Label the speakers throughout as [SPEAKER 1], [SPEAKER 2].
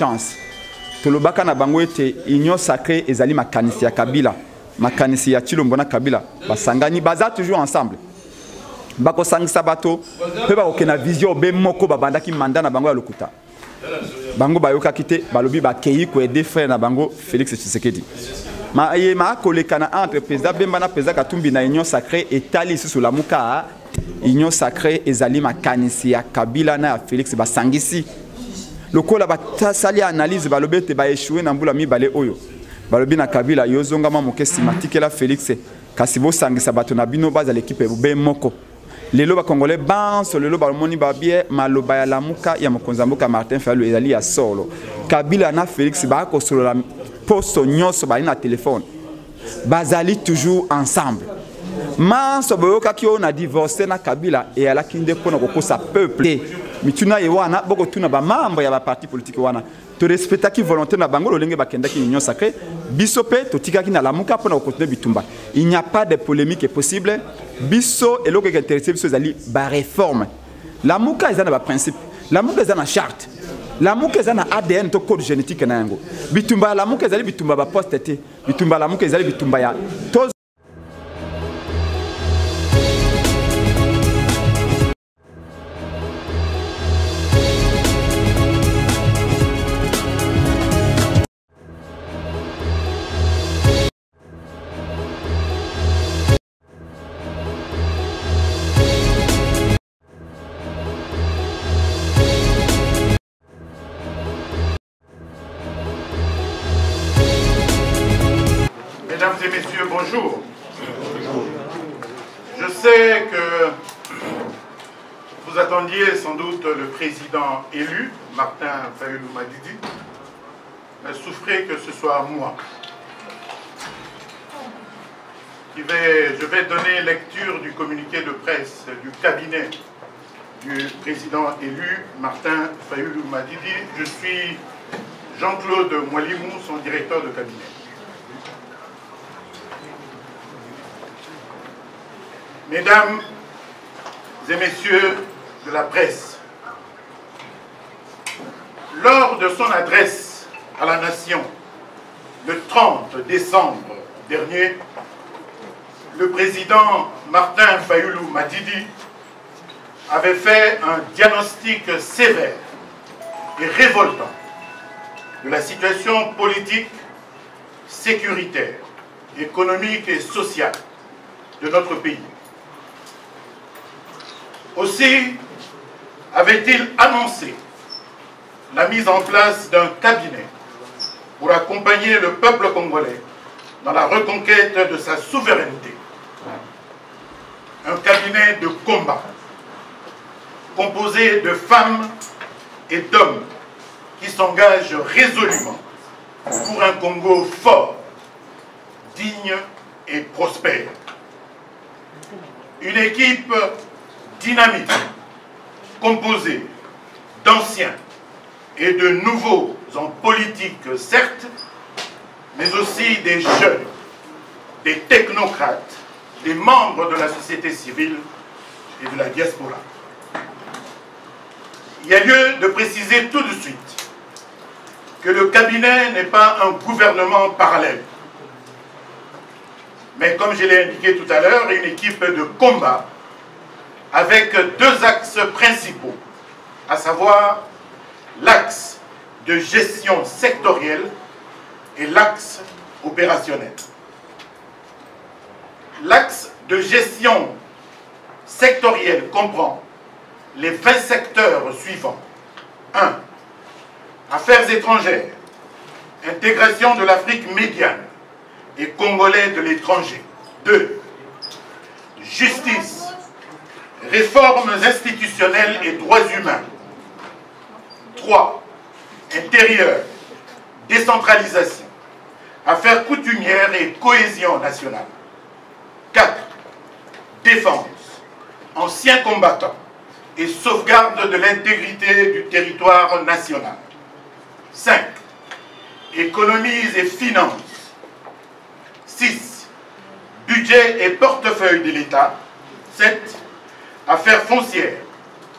[SPEAKER 1] chance. Tolobaka na bango ete union sacrée ezali makanisi ya Kabila. Makanisi ya Tshilombo na Kabila. Basangani baza toujours ensemble. Bako sangisa bato. Pe bako kena vision be moko babandaki manda na bango ya lokuta. Bango bayoka kite balobi bakeyi ko aider frère na bango Félix Tshisekedi. Ma kolekana entre président Bemba na président Katumbi na union sacrée etali sous la muka union sacrée ezali makanisi ya Kabila na Félix basangisi. Lokola batasali analyse balobi te ba échouer na mbula mibale oyo. Balobi na Kabila yozongama moke simatike la Félix kasi bo sangisa bato na bino baza l'équipe be moko. Lelo ba congolais banso lelo ba moni ba bien maloba ya lamuka ya mokonza mboka Martin Fayulu ezali ya solo. Kabila na Félix ba ko solo la posto nyonso ba na téléphone. Bazali toujours ensemble. Manso boyoka ki on a divorcé na Kabila et ala kinde pona ko sa peuple. Mituna yewana boko tuna ba membre ya ba parti politique wana. To respecta ki volonté na bango lolenge bakenda ki union sacrée. Bisope to tika ki na lamuka pona ko continuer bitumba. Il n'y a pas de polémique possible. Biso et l'autre qui intéressé biso ezali ba réforme. Lamuka ezana ba principe. Lamuka ezana charte. Lamuka ezana ADN to code génétique na yango. Bitumba lamuka ezali bitumba ba poste te. Bitumba lamuka ezali bitumba ya to.
[SPEAKER 2] Mesdames et messieurs, bonjour. Je sais que vous attendiez sans doute le président élu, Martin Fayulu Madidi, mais souffrez que ce soit moi. Je vais donner lecture du communiqué de presse du cabinet du président élu, Martin Fayulu Madidi. Je suis Jean-Claude Mwalimou, son directeur de cabinet. Mesdames et messieurs de la presse, lors de son adresse à la nation le 30 décembre dernier, le président Martin Fayulu Madidi avait fait un diagnostic sévère et révoltant de la situation politique, sécuritaire, économique et sociale de notre pays. Aussi avait-il annoncé la mise en place d'un cabinet pour accompagner le peuple congolais dans la reconquête de sa souveraineté. Un cabinet de combat composé de femmes et d'hommes qui s'engagent résolument pour un Congo fort, digne et prospère. Une équipe dynamique, composée d'anciens et de nouveaux en politique, certes, mais aussi des jeunes, des technocrates, des membres de la société civile et de la diaspora. Il y a lieu de préciser tout de suite que le cabinet n'est pas un gouvernement parallèle, mais comme je l'ai indiqué tout à l'heure, une équipe de combat avec deux axes principaux, à savoir l'axe de gestion sectorielle et l'axe opérationnel. L'axe de gestion sectorielle comprend les 20 secteurs suivants. 1. Affaires étrangères, intégration de l'Afrique médiane et congolais de l'étranger. 2. Justice, réformes institutionnelles et droits humains. 3. Intérieur, décentralisation, affaires coutumières et cohésion nationale. 4. Défense, anciens combattants et sauvegarde de l'intégrité du territoire national. 5. Économies et finances. 6. Budget et portefeuille de l'État. 7. Affaires foncières,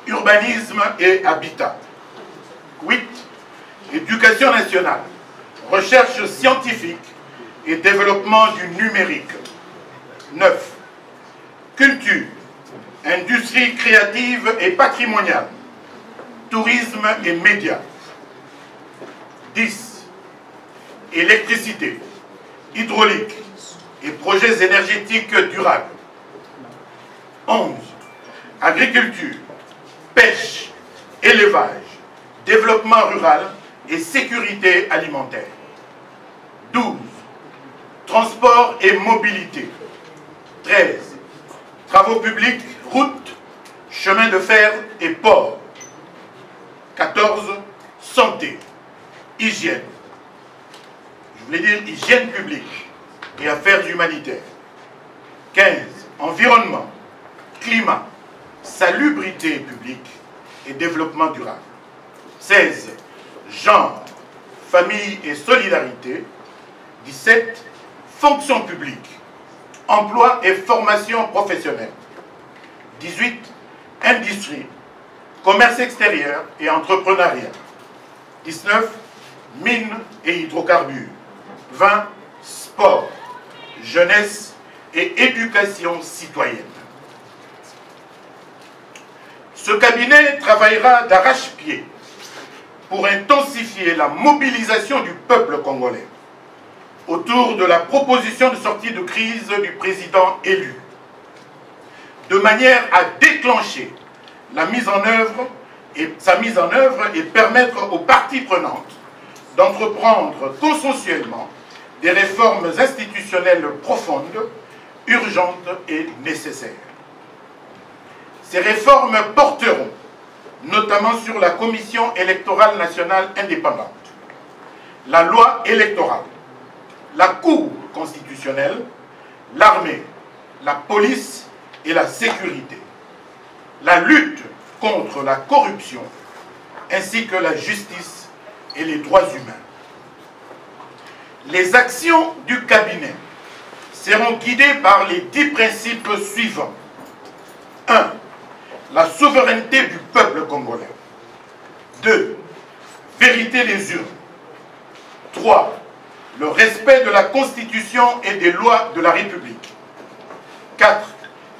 [SPEAKER 2] urbanisme et habitat. 8. Éducation nationale, recherche scientifique et développement du numérique. 9. Culture, industrie créative et patrimoniale, tourisme et médias. 10. Électricité, hydraulique et projets énergétiques durables. 11. Agriculture, pêche, élevage, développement rural et sécurité alimentaire. 12. Transport et mobilité. 13. Travaux publics, routes, chemins de fer et ports. 14. Santé, hygiène. Je voulais dire hygiène publique et affaires humanitaires. 15. Environnement, climat, salubrité publique et développement durable. 16. Genre, famille et solidarité. 17. Fonction publique, emploi et formation professionnelle. 18. Industrie, commerce extérieur et entrepreneuriat. 19. Mines et hydrocarbures. 20. Sport, jeunesse et éducation citoyenne. Ce cabinet travaillera d'arrache-pied pour intensifier la mobilisation du peuple congolais autour de la proposition de sortie de crise du président élu, de manière à déclencher sa mise en œuvre et permettre aux parties prenantes d'entreprendre consensuellement des réformes institutionnelles profondes, urgentes et nécessaires. Ces réformes porteront notamment sur la Commission électorale nationale indépendante, la loi électorale, la Cour constitutionnelle, l'armée, la police et la sécurité, la lutte contre la corruption, ainsi que la justice et les droits humains. Les actions du cabinet seront guidées par les 10 principes suivants. 1. La souveraineté du peuple congolais. 2. Vérité des urnes. 3. Le respect de la Constitution et des lois de la République. 4.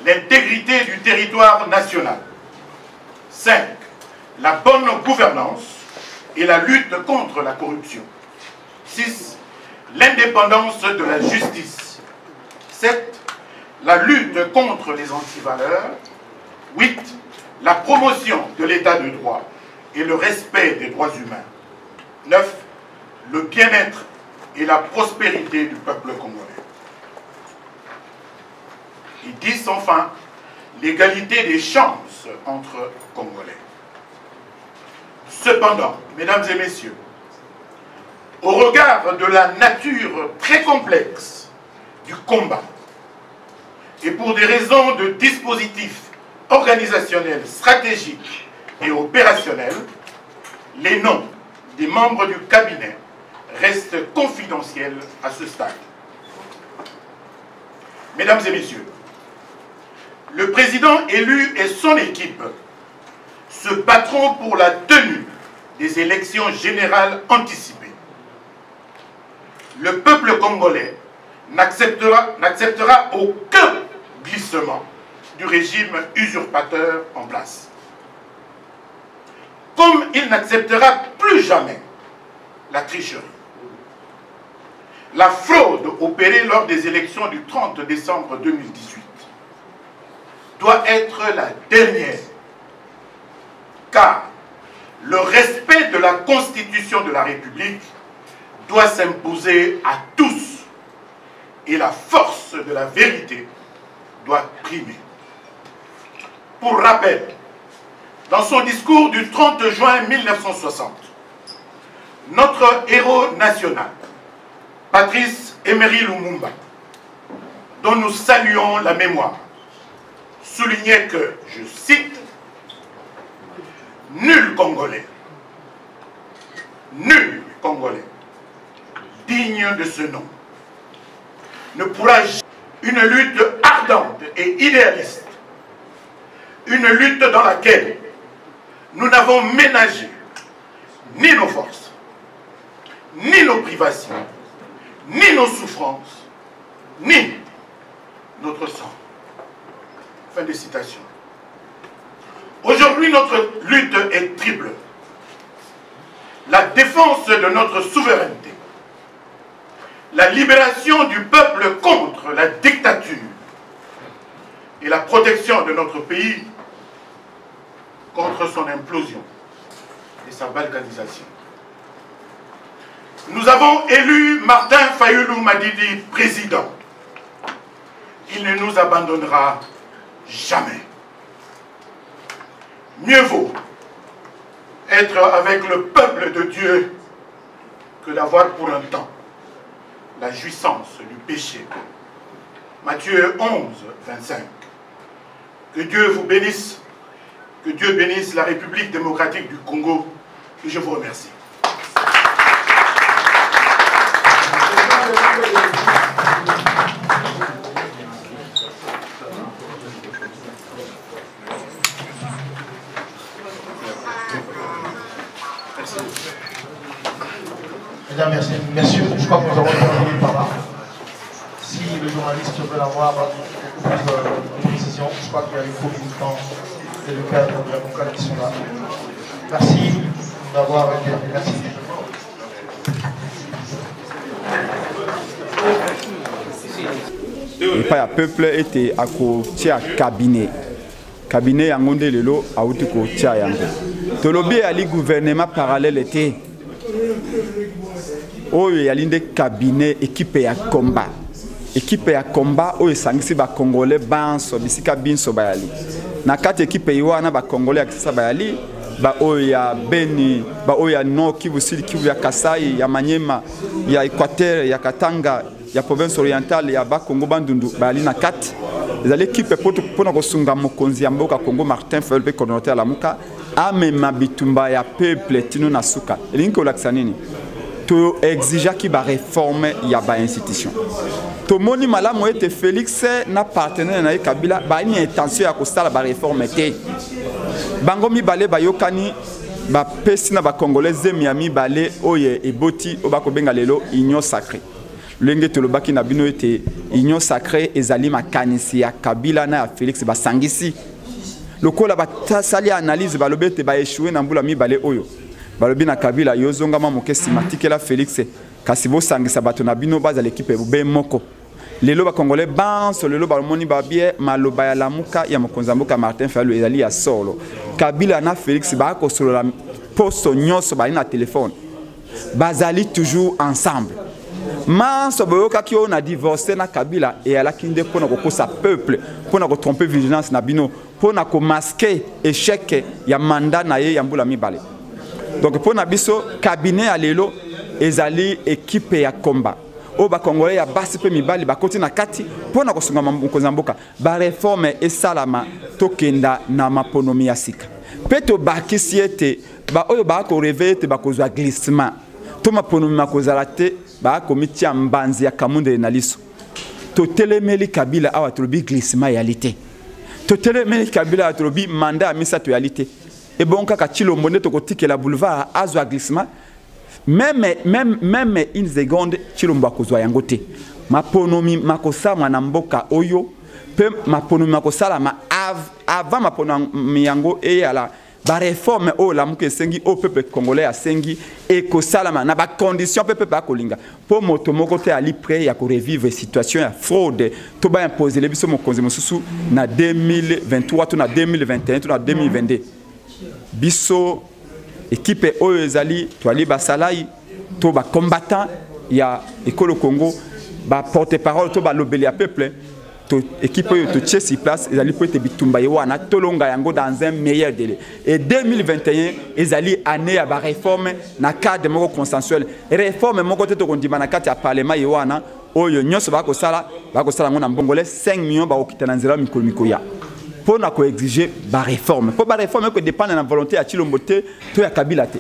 [SPEAKER 2] L'intégrité du territoire national. 5. La bonne gouvernance et la lutte contre la corruption. 6. L'indépendance de la justice. 7. La lutte contre les antivaleurs. 8. La promotion de l'état de droit et le respect des droits humains. 9. Le bien-être et la prospérité du peuple congolais. Et 10. Enfin, l'égalité des chances entre Congolais. Cependant, mesdames et messieurs, au regard de la nature très complexe du combat et pour des raisons de dispositifs organisationnels, stratégiques et opérationnels, les noms des membres du cabinet restent confidentiels à ce stade. Mesdames et messieurs, le président élu et son équipe se battront pour la tenue des élections générales anticipées. Le peuple congolais n'acceptera aucun glissement du régime usurpateur en place. Comme il n'acceptera plus jamais la tricherie. La fraude opérée lors des élections du 30 décembre 2018 doit être la dernière, car le respect de la Constitution de la République doit s'imposer à tous et la force de la vérité doit primer. Pour rappel, dans son discours du 30 juin 1960, notre héros national, Patrice Emery Lumumba, dont nous saluons la mémoire, soulignait que, je cite, « Nul Congolais digne de ce nom ne pourra une lutte ardente et idéaliste, une lutte dans laquelle nous n'avons ménagé ni nos forces, ni nos privations, ni nos souffrances, ni notre sang. Fin de citation. Aujourd'hui, notre lutte est triple. La défense de notre souveraineté, la libération du peuple contre la dictature et la protection de notre pays contre son implosion et sa balkanisation. Nous avons élu Martin Fayulu Madidi président. Il ne nous abandonnera jamais. Mieux vaut être avec le peuple de Dieu que d'avoir pour un temps la jouissance du péché. Matthieu 11, 25. Que Dieu vous bénisse, que Dieu bénisse la République démocratique du Congo, et je vous remercie.
[SPEAKER 3] Mesdames, merci. Messieurs, je crois que nous avons terminé par là. Si le journaliste veut avoir beaucoup plus de précision, je crois qu'il y a les co-militants et le cadre de l'avocat qui sont là. Merci d'avoir été. Merci.
[SPEAKER 1] epai ya peuple ete akotia cabinet yango nde lelo auti kotia yango tolobi eyali gouvernement parallèle te oyo eyali nde cabinet équipe ya combat oyo esangisi bacongolais banso bisika binso bayali na kati équipe ye wana bacongolais ya kisasa bayali baoyo ya Beni, baoyo ya Nord Kivu, Sud Kivu, ya Kasai, ya Maniema, ya Équateur, ya Katanga, ya province orientale, ya Bakongo Bandundu, bayali na kati. Ezali équipe pona kosunga mokonzi ya mboka Congo Martin Fayulu pe coordinateur la muka amema bitumba ya peuple tino na suka. Elingi kolakisa nini? To exija ki ba réforme ya ba institution. To moni malamu ete Félix na partenaire na Kabila ba ni intention ya kosala ba réforme te. Bango mibale bayokani ba pesi na ba congolais miami balé oye eboti obako benga lelo union sacrée. Lenge tolobaki na bino ete union sacrée ezali makanisi ya Kabila na ya Félix basangisi. Lokola batasali analyse balobete ba échouer na mbula mibale oyo. Balobi na Kabila yozonga mamoke simatike la Félix kasi bo sangisa bato na bino baza l'équipe be moko. Lelo ba congolais banso lelo ba moni ba bien maloba ya lamuka ya mokonzamboka Martin Fayulu ezali ya solo. Kabila na Félix ba ko solo la posto nyonso ba na téléphone. Bazali toujours ensemble. Manso boyoka ki on a divorcé na Kabila et ala kinde pona ko sa peuple pona ko tromper vigilance na bino pona ko masquer échec ya mandat na ye ya mbula mibale. Donc pour Nabiso, cabinet à l'élo, ezali équipe ya combat. O ba congolais ya basi pe mibali ba koti na kati pour na kosunga mokonzamboka ba réforme et salama tokenda na maponomi ya sika. Peto ba kisiete ba oyo ba ko réveiller ba kozwa glissement. To maponomi makozala te ba komiti ya mbanzi ya kamunde na liso. To telemeli Kabila awa tolobi glissement yalité. To telemeli Kabila atolobi mandat misa to yalité. Et bon, quand Chilombo ne tokotike la boulevard azwa glissement, même une seconde Chilombo akozwa yangote. Maponomi makosa mwanamboka oyo, pe maponomi makosala ma avant maponomi yango et à la ba réforme o la muke sengi au peuple congolais a sengi et ko salama na ba condition peuple ba kolinga pour moto moko te ali prêt ya ko revivre situation ya fraude to ba imposer le biso mokonzi mosusu na 2023 to na 2021 to na 2022. Biso équipe oyo ezali toali basalai to ba combattant ya ekolo Congo ba porte-parole to ba lobeli ya peuple to équipe oyo to tchesi place ezali peut être bitumba yewana tolonga yango dans un meilleur délai et 2021 ezali année ya ba réforme na cadre moko consensuel réforme moko te to kondima na kati ya parlement yewana oyo nyonso ba ko sala ngona mbongole 5 millions ba okitana nzela mikolo ya pour na ko exiger ba réforme pour ba réforme que dépend de la volonté à Chilombo te to ya Kabila te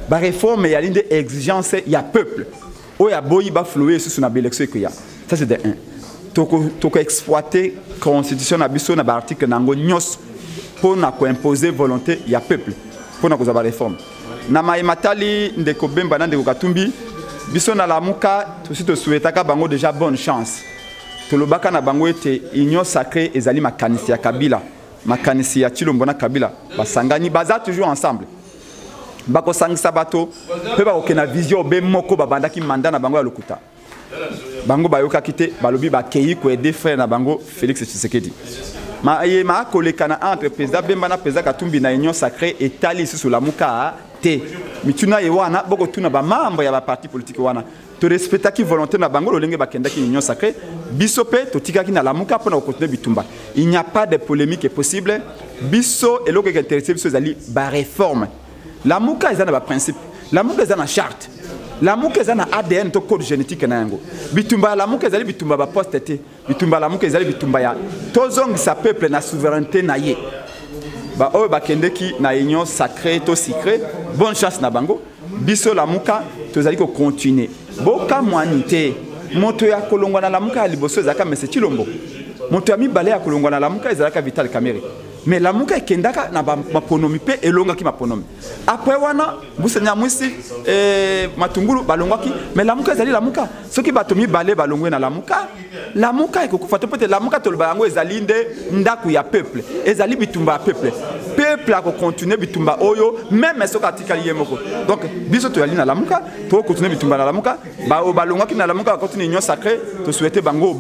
[SPEAKER 1] ba réforme ya linde exigence ya peuple o ya boyi ba flouer sous na élection que ya ça c'est de 1 toko exploiter constitution na biso na ba article nango nyos pour na ko imposer volonté ya peuple pour na ko za ba réforme na maimatali ndeko Bemba na ndeko Katumbi biso na lamuka aussi to souhaitaka bango déjà bonne chance tolobaka na bango ete union sacrée ezali makanisi ya Kabila makanisi ya Tshilombo na Kabila basangani baza toujours ensemble bako sangisa bato pe ba okena vision be moko babandaki mandat na bango ya lokuta bango bayoka kite balobi ba keyi ko aider frère na bango Félix Tshisekedi ma kolekana entre président Bemba na président Katumbi na union sacrée etali sur la muka te mituna yewana boko tuna ba membre ya ba parti politique wana to respecta ki volonté na bango lolenge bakenda ki union sacrée biso pe to tikaki na la muka pour na continuer bitumba il n'y a pas de polémique possible biso eloko ki intéressé biso zali ba réforme la muka ezana ba principe la muka ezana charte la muka ezana ADN to code génétique na yango bitumba la muka ezali bitumba ba poste te bitumba la muka ezali bitumba ya tozong sa peuple na souveraineté na ye ba oyo bakendeki na union sacrée to secret bonne chance na bango biso la muka tozali ko continuer boka mwanite moto ya kolongwa na la muka liboso ezaka mese Tshilombo moto ya mibale ya kolongwa na la muka ezalaka Vital Kamerhe mais la muka ekendaka na maponomi pe elongaki maponomi après wana busenya mwisi matungulu balongwaki mais la muka ezali la muka soki bato mibale balongwe na la muka ekokufa to peut-être la muka toloba yango ezali nde ndaku ya peuple ezali bitumba ya peuple ako continuer bitumba oyo même soki atikali ye moko donc biso toyali na la muka to continuer bitumba na la muka ba balongwaki na la muka continuer union sacrée to souhaiter bango